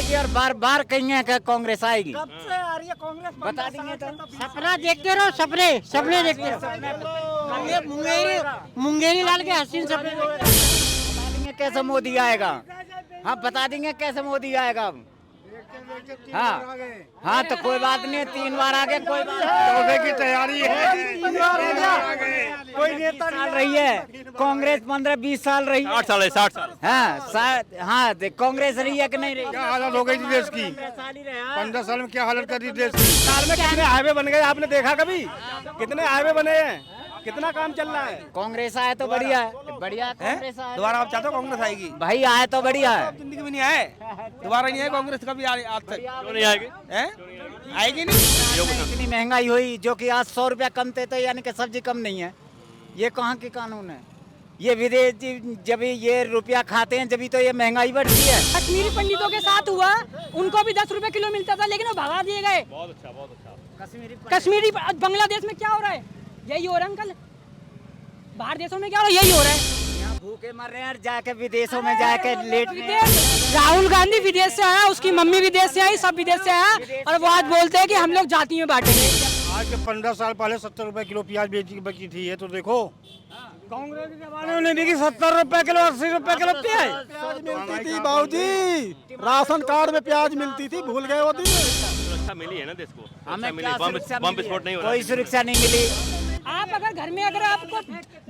आएगी और बार बार कहेंगे कि कांग्रेस आएगी। कब से आ रही है कांग्रेस? बता देंगे तो सपना देखते रहो, सपने सपने देखते रहो। ये मुंगेरी लाल के हसीन सपने बता देंगे कैसे मोदी आएगा। हाँ बता देंगे कैसे मोदी आएगा। हाँ हाँ तो कोई बात नहीं, 3 बार आगे कोई बात की तैयारी है। कोई नेता साल रही है कांग्रेस, 15-20 साल रही है। 60 साल है, 60 साल। हाँ कांग्रेस रही है कि नहीं रही? क्या हालत हो गई थी देश की? 15 साल में क्या हालत कर दी देश की? साल में कितने हाईवे बन गए आपने देखा कभी? कितने हाईवे बने हैं? कितना काम चल रहा है? कांग्रेस आए तो बढ़िया है, बढ़िया कांग्रेस आए। दोबारा आप चाहते हो कांग्रेस आएगी? भाई आए तो बढ़िया है। जिंदगी में नहीं आए, दोबारा नहीं आए कांग्रेस कभी आज तक। क्यों नहीं आएगी? आएगी नहीं। इतनी महंगाई हुई जो कि आज 100 रुपया कम थे तो यानी कि सब्जी कम नहीं है। ये कहाँ के कानून है? ये विदेशी जब ये रुपया खाते हैं जब तो ये महंगाई बढ़ती है। कश्मीरी पंडितों के साथ हुआ, उनको भी 10 रुपए किलो मिलता था लेकिन वो भगा दिए गए। बहुत अच्छा, बहुत अच्छा। कश्मीरी बांग्लादेश में क्या हो रहा है? यही हो रहा है अंकल। बाहर देशों में क्या हो रहा है? यही हो रहा है। यहाँ भूखे मर रहे हैं और जाके विदेशों में जाके लेट रहे हैं। विदेश, राहुल गांधी विदेश से आया, उसकी मम्मी विदेश से आई, सब विदेश से आया और वो आज बोलते हैं कि हम लोग जाति में बांटेंगे। आज के 15 साल पहले 70 रुपए किलो प्याज बची थी। ये तो देखो कांग्रेस के जमाने में नहीं 70 रुपए किलो, 80 रुपए किलो प्याज मिलती थी बाबूजी। राशन कार्ड में प्याज मिलती थी, भूल गए वो दिन। सुरक्षा मिली है ना देश को? हमें मिली, क्या बम सुरक्षा बम मिली है? विस्फोट नहीं हो रहा। कोई सुरक्षा नहीं मिली। आप अगर घर में अगर आपको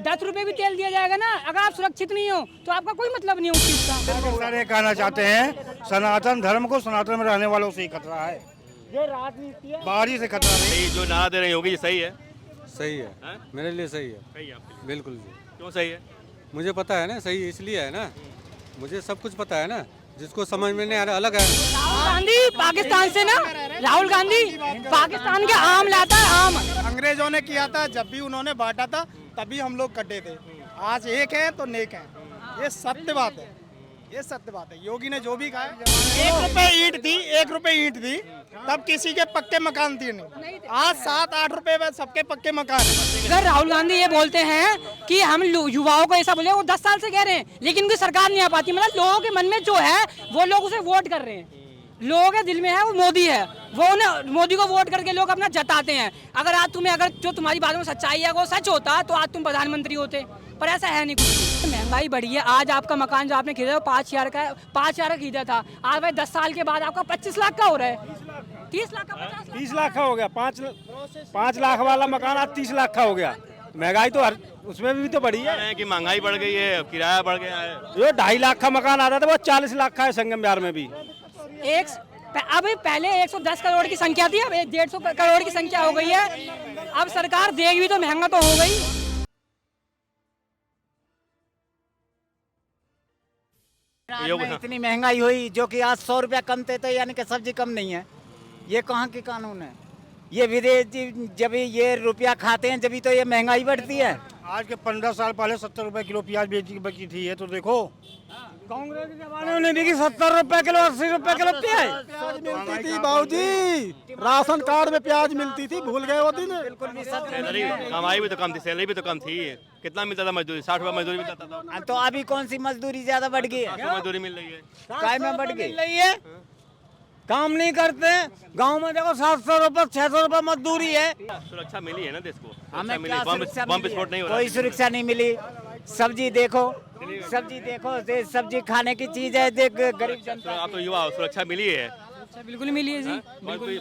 10 रुपए भी तेल दिया जाएगा ना, अगर आप सुरक्षित नहीं हो तो आपका कोई मतलब नहीं है उस चीज का। सारे कहना चाहते हैं सनातन धर्म को सनातन में रहने वालों से ही खतरा है, ये राजनीति है। बाहरी से खतरा नहीं। सही जो नारा दे रहे होगी ये सही है? सही है, हैं? मेरे लिए सही है, सही है आपके लिए? बिल्कुल जी। क्यों सही है? मुझे पता है ना, सही इसलिए है ना, मुझे सब कुछ पता है ना। जिसको समझ में नहीं आ रहा अलग है। राहुल गांधी पाकिस्तान से ना, राहुल गांधी पाकिस्तान के आम लाता है, आम। अंग्रेजों ने किया था, जब भी उन्होंने बांटा था तभी हम लोग कटे थे। आज एक है तो नेक है, ये सत्य बात है, ये सत्य बात है। योगी ने जो भी कहा, 1 रुपए ईंट थी, 1 रुपए ईंट थी तब किसी के पक्के मकान थे नहीं। आज 7-8 रुपए में सबके पक्के मकान है। अगर राहुल गांधी ये बोलते हैं कि हम युवाओं को ऐसा बोले, वो 10 साल से कह रहे हैं लेकिन उनकी सरकार नहीं आ पाती। मतलब लोगों के मन में जो है वो लोग उसे वोट कर रहे हैं। लोगों के दिल में है वो मोदी है, वो उन्हें मोदी को वोट करके लोग अपना जताते हैं। अगर आज तुम्हें अगर जो तुम्हारी बातों में सच्चाई है वो सच होता तो आज तुम प्रधानमंत्री होते, पर ऐसा है नहीं कुछ। महंगाई बढ़ी है। आज आपका मकान जो आपने खरीदा वो 5,000 का, 5,000 का खरीदा था, आज भाई 10 साल के बाद आपका 25 लाख का हो रहा है। 30 लाख का, 50 लाख, 30 लाख का हो गया। 5 लाख वाला मकान आज 30 लाख का हो गया। महंगाई तो हर उसमें भी तो बढ़ी है कि महंगाई बढ़ गई है, किराया बढ़ गया है। जो 2.5 लाख का मकान आता था वो 40 लाख का है संगम बिहार में भी। अब पहले 110 करोड़ की संख्या थी, अब 150 करोड़ की संख्या हो गई है। अब सरकार देगी भी तो महंगा तो हो गई। इतनी महंगाई हुई जो कि आज 100 रुपया कम थे तो यानी कि सब्जी कम नहीं है। ये कहाँ के कानून है? ये विदेशी जब ये रुपया खाते हैं जब तो ये महंगाई बढ़ती है। आज के 15 साल पहले 70 रुपए किलो प्याज बची थी। ये तो देखो कांग्रेस के जमाने में नहीं 70 रुपए किलो, 80 रुपए किलो प्याज मिलती थी बाबूजी। राशन कार्ड में प्याज मिलती थी, भूल गए वो दिन। बिल्कुल भी सच सैलरी कमाई भी तो कम थी, सैलरी भी तो कम थी। कितना मिलता था मजदूरी? 60 रुपए मजदूरी मिलता था। तो अभी कौन सी मजदूरी ज्यादा बढ़ गई है? 500 मजदूरी मिल रही है। काय में बढ़ गई? रही है, काम नहीं करते। गांव में देखो 700 रुपए 600 रुपए मजदूरी है। सुरक्षा मिली है ना देश को? हमें मिली, क्या बम सुरक्षा बम मिली विस्फोट है? नहीं हो रहा। कोई सुरक्षा नहीं मिली। सब्जी देखो, सब्जी देखो, सब्जी खाने की चीज है। देख गरीब जनता, आप तो युवा हो, सुरक्षा मिली है? अच्छा, बिल्कुल मिली है जी।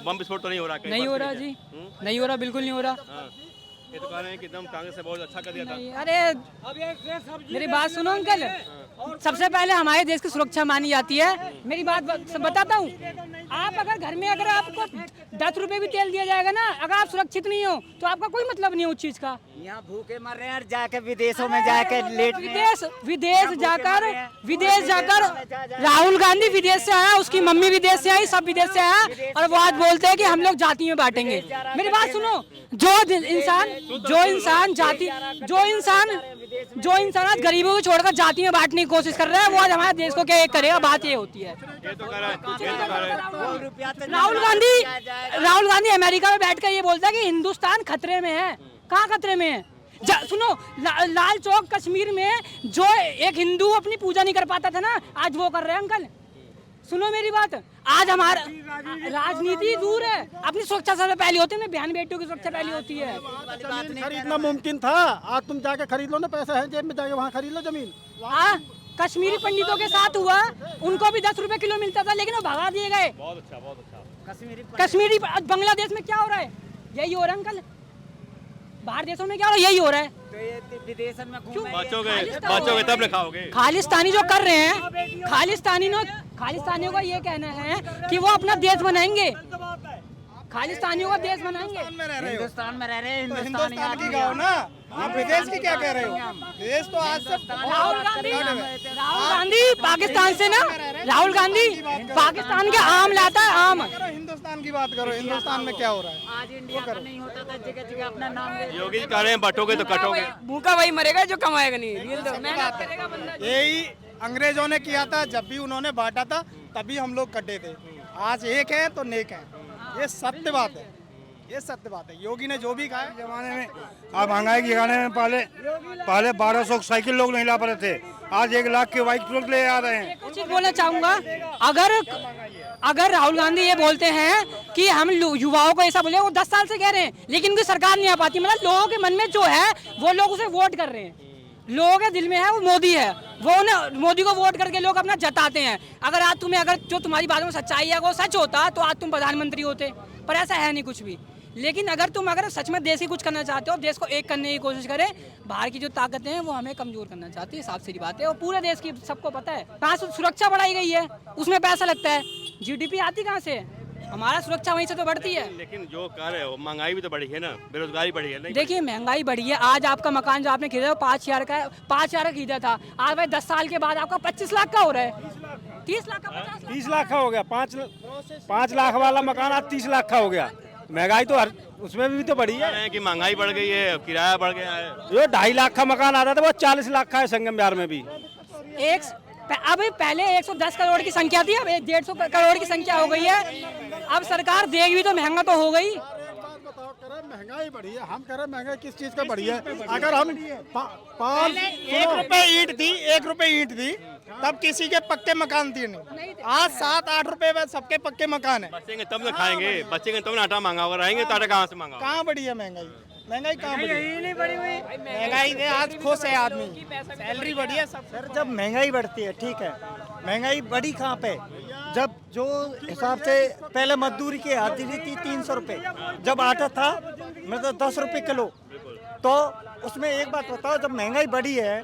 बम विस्फोट तो नहीं हो रहा? कहीं नहीं पर हो रहा भी? जी, नहीं हो रहा, बिल्कुल नहीं हो रहा। हाँ। ये तो कह रहे हैं कि एकदम कांग्रेस से बहुत अच्छा कर दिया था। नहीं, अरे मेरी बात सुनो अंकल। सबसे पहले हमारे देश की सुरक्षा मानी जाती है। मेरी बात बताता हूँ। आप अगर घर में अगर आपको 10 रुपए भी तेल दिया जाएगा ना, अगर आप सुरक्षित नहीं हो तो आपका कोई मतलब नहीं है उस चीज का। यहाँ भूखे मर रहे हैं और जाके विदेशों में जाके लेट रहे हैं। विदेश जाकर राहुल गांधी विदेश से आया, उसकी मम्मी विदेश से आई, सब विदेश से आया और वो आज बोलते हैं कि हम लोग जाति में बांटेंगे। मेरी बात सुनो। जो इंसान आज गरीबों को छोड़कर जाति में बांटने की कोशिश कर रहा है, वो आज हमारे देश को क्या एक करेगा? बात ये होती है। ये तो कह रहा है राहुल गांधी अमेरिका में बैठकर ये बोलता है कि हिंदुस्तान खतरे में है। कहाँ खतरे में है? सुनो, लाल चौक कश्मीर में जो एक हिंदू अपनी पूजा नहीं कर पाता था ना, आज वो कर रहे हैं अंकल। सुनो मेरी बात, आज हमारा राजनीति दूर है, अपनी सुरक्षा सबसे पहले होती है, बहन बेटियों की सुरक्षा पहले होती है। जमीन खरीदना मुमकिन था, आज तुम जाके खरीद लो ना, पैसा है जेब में, जाके वहाँ खरीद लो जमीन। कश्मीरी पंडितों के साथ हुआ, उनको भी 10 रुपए किलो मिलता था, लेकिन वो भगा दिए गए। बहुत अच्छा, बहुत अच्छा। कश्मीरी बांग्लादेश में क्या हो रहा है? यही हो रहा है अंकल, बाहर देशों में क्या हो रहा है? यही हो रहा है। तो ये विदेश में बचोगे तब न खाओगे। खालिस्तानी जो कर रहे हैं, खालिस्तानियों का ये कहना है कि वो अपना देश बनाएंगे, खालिस्तानियों का देश बनाएंगे। हिंदुस्तान में रह रहे हैं, हिंदुस्तान की गाँव ना, आप विदेश की क्या कह रहे हो? विदेश तो आज से राहुल गांधी पाकिस्तान से ना, राहुल गांधी पाकिस्तान के आम लाता है, आम। हिंदुस्तान की बात करो, हिंदुस्तान में क्या हो रहा है? आज इंडिया का नहीं होता था, जगह जगह अपना नाम ले। योगी जी कह रहे हैं बटोगे तो कटोगे। भूखा वही मरेगा जो कमाएगा नहीं, मेहनत करेगा बंदा। यही अंग्रेजों ने किया था, जब भी उन्होंने बांटा था तभी हम लोग कटे थे। आज एक है तो नेक है, ये सत्य बात है, ये सत्य बात है। योगी ने जो भी कहा है, जमाने में आप महंगाई के गाने में पहले 1200 साइकिल लोग नहीं ला पा रहे थे, आज 1 लाख के बाइक तुरंत ले आ रहे हैं। कुछ बोलना चाहूंगा, अगर राहुल गांधी ये बोलते हैं कि हम युवाओं को ऐसा बोले, वो 10 साल से कह रहे हैं, लेकिन उनकी सरकार नहीं आ पाती। मतलब लोगों के मन में जो है वो लोग उसे वोट कर रहे हैं, लोगों के दिल में है वो मोदी है, वो ना मोदी को वोट करके लोग अपना जताते हैं। अगर जो तुम्हारी बातों में सच्चाई है वो सच होता तो आज तुम प्रधानमंत्री होते, पर ऐसा है नहीं कुछ भी। लेकिन अगर सच में देश की कुछ करना चाहते हो, देश को एक करने की कोशिश करें, बाहर की जो ताकतें हैं वो हमें कमजोर करना चाहती है, साफ सीधी बात है। और पूरे देश की सबको पता है कहाँ से सुरक्षा बढ़ाई गई है, उसमें पैसा लगता है, जीडीपी आती कहाँ से? हमारा सुरक्षा वहीं से तो बढ़ती है। लेकिन जो कह रहे हो महंगाई भी तो बढ़ी है ना, बेरोजगारी बढ़ी है। नहीं देखिए महंगाई बढ़ी है। आज आपका मकान जो आपने खरीदा 5,000 का है, 5,000 का खरीदा था, आज भाई 10 साल के बाद आपका 25 लाख का हो रहा है, 30 लाख का, 30 लाख का हो गया। 5 लाख वाला मकान आज 30 लाख का हो गया। महंगाई तो उसमें भी तो बढ़ी कह रहे है। हैं कि महंगाई बढ़ गई है, किराया बढ़ गया है। जो 2.5 लाख का मकान आता था वो 40 लाख का है संगम बिहार में भी। अब पहले 110 करोड़ की संख्या थी, अब 150 करोड़ की संख्या हो गई है। अब सरकार देगी भी तो महंगा तो हो गई। महंगाई बढ़ी है, हम कह रहे महंगाई किस चीज का बढ़ी है? अगर हम 1 रुपए ईंट थी तब किसी के पक्के मकान थे नहीं, आज 7-8 रुपए में सबके पक्के मकान है। बचेंगे तब न खाएंगे, बचेंगे तब न आटा मांगा होगा, रहेंगे तो आटा कहाँ से मांगा होगा? कहाँ बढ़ी है महंगाई? महंगाई कहाँ बढ़ी है? महंगाई से आज खुश है आदमी, सैलरी बढ़ी है सब। सर जब महंगाई बढ़ती है, ठीक है, महंगाई बढ़ी कहाँ पे? जब जो हिसाब से पहले मजदूरी की हाजिरी थी 300 रुपये, जब आटा था मतलब 10 रुपये किलो, तो उसमें एक बात बताओ, जब महंगाई बढ़ी है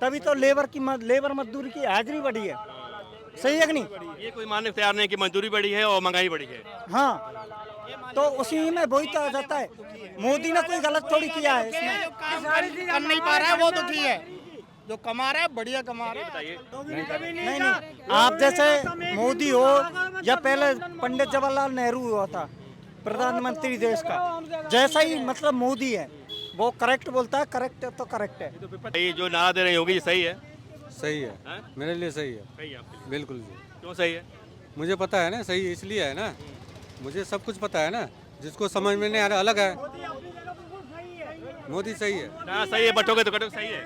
तभी तो लेबर मजदूरी की हाजिरी बढ़ी है, सही है कि नहीं? ये कोई मानने को तैयार नहीं कि मजदूरी बढ़ी है और महंगाई बढ़ी है। हाँ, तो उसी में वही तो आ जाता है, मोदी ने कोई गलत थोड़ी किया है इसमें। कर नहीं पा रहा है वो दुखी है, जो कमा रहा है बढ़िया कमा रहा है। नहीं, आप जैसे मोदी हो या पहले पंडित जवाहरलाल नेहरू हुआ था प्रधानमंत्री देश का, जैसा ही मतलब मोदी है, वो करेक्ट बोलता है, करेक्ट है तो करेक्ट है। ये जो नारा दे रहे हैं योगी जी सही है? सही है, मेरे लिए सही है, सही है आपके लिए? बिल्कुल जी। क्यों सही है? मुझे पता है ना, सही इसलिए है ना, मुझे सब कुछ पता है ना, जिसको समझ में नहीं आ रहा अलग है। मोदी सही है। नारा सही है, बटोगे तो कटोगे, सही है।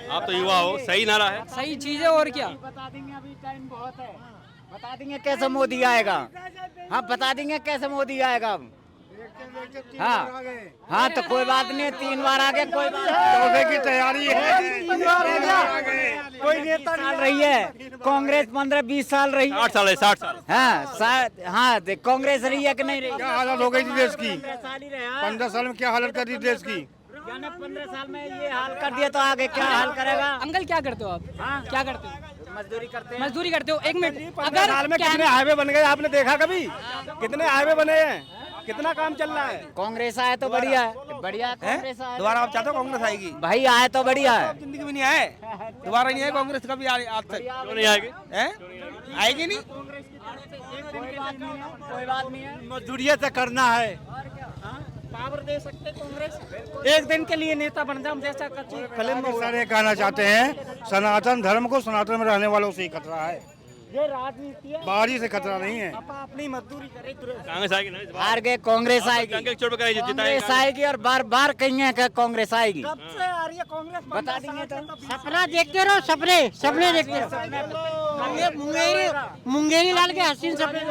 आप तो युवा हो, सही नारा है। सही चीज है, और क्या? बता देंगे, अभी टाइम बहुत है, बता देंगे कैसे मोदी आएगा। हाँ, बता देंगे कैसे मोदी आएगा। हाँ, तो कोई बात नहीं, 3 बार आगे, कोई बात की तैयारी है। कोई नेता साल रही है, कांग्रेस 15-20 साल रही है। 60 साल है, 60 साल। हाँ, कांग्रेस रही है कि नहीं रही? क्या हालत हो गई थी देश की? 15 साल ही रहा। 15 साल में क्या हालत कर दी देश की? 15 साल में ये हाल कर दिया तो आगे क्या हाल करेगा? अंकल क्या करते हो आप? क्या करते हो? मजदूरी करते हैं। मजदूरी करते हो? 1 मिनट, अगर साल में कितने हाईवे बन गए आपने देखा कभी? कितने हाईवे बने हैं, कितना काम चल रहा है? कांग्रेस आए तो बढ़िया है, बढ़िया कांग्रेस आए। दोबारा आप चाहते हो कांग्रेस आएगी? भाई आए तो बढ़िया है। जिंदगी में नहीं आए, दोबारा नहीं आए कांग्रेस कभी आज तक। क्यों नहीं आएगी? आएगी नहीं। कोई बात नहीं है, मजदूरी से करना है, पावर दे सकते कांग्रेस। एक दिन के लिए नेता बन जाए जैसा फिल्म में सारे कहना चाहते हैं सनातन धर्म को सनातन में रहने वालों से ही खतरा है, ये राजनीति है, बाहरी से खतरा नहीं है। अपनी मजदूरी करे। कांग्रेस आएगी नहीं? हार गए, कांग्रेस आएगी। कांग्रेस चोट पे करेंगे, कांग्रेस आएगी और बार कहेंगे कि कांग्रेस आएगी। कब से आ रही है कांग्रेस? बता देंगे तो। सपना देखते रहो, सपने देखते रहो। मुंगेरी लाल के हसीन सफेद